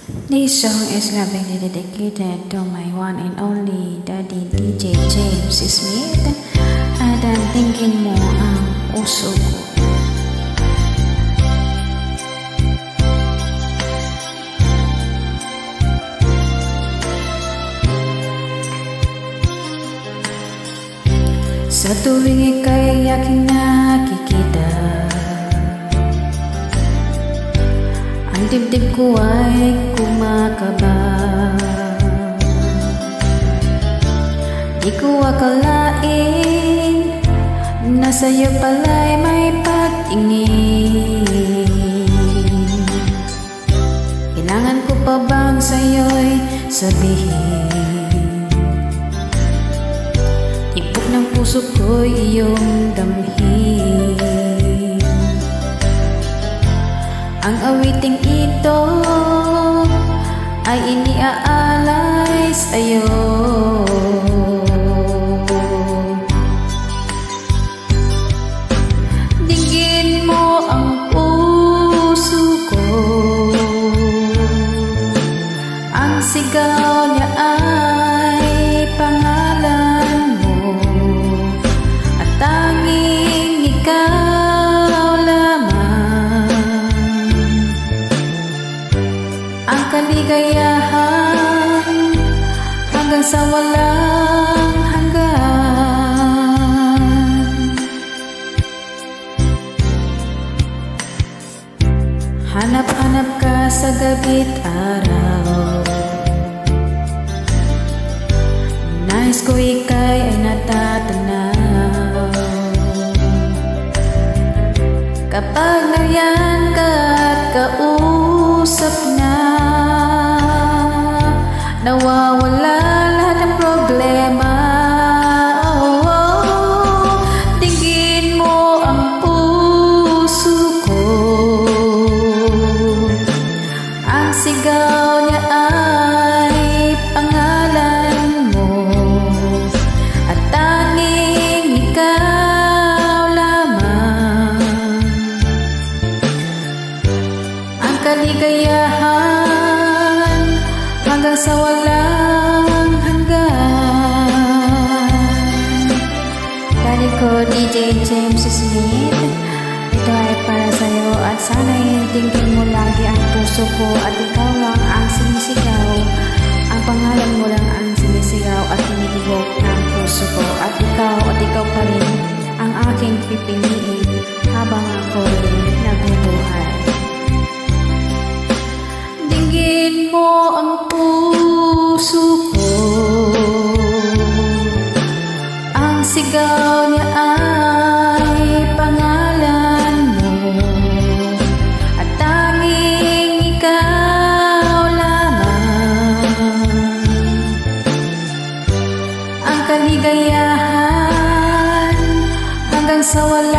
This song is lovingly dedicated to my one and only Daddy DJ James Smith. Dan tingin mo ang puso ko. Sa tuwing ika'y aking nakikita, ang dibdib ko ay kumakaba. Di ko akalain na sa'yo pala'y may pagtingin. Kailangan ko pa bang sa'yo'y sabihin? Tibok ng puso ko'y iyong damhin. Ang awiting ito ay iniaalay sa'yo. Dinggin mo ang puso ko, ang sigaw niya ay pangalan mo, at tanging ikaw lamang ang kaligayahan hanggang sa walang hanggan. Hanap-hanap ka sa gabi't araw, nais ko ika'y ay natatanaw. Kapag nariyan ka at kausap na, nawawala lahat ng problema. Oh, oh. Tingin mo ang puso ko, ang sigaw niya ay pangalan mo, at tanging ikaw lamang ang kaligayahan hanggang sa walang hanggan. Daddy ko, DJ James Smith, ito ay para sa'yo at sana'y tingin mo lagi ang puso ko at ikaw lang ang sinisigaw. Ang pangalan mo lang ang sinisigaw at tinitibok ng puso ko, at ikaw pa rin ang aking pipiliin habang ako'y nabubuhay. Dinggin mo ang puso ko, ang sigaw niya ay pangalan mo, at tanging ikaw lamang ang kaligayahan hanggang sa walang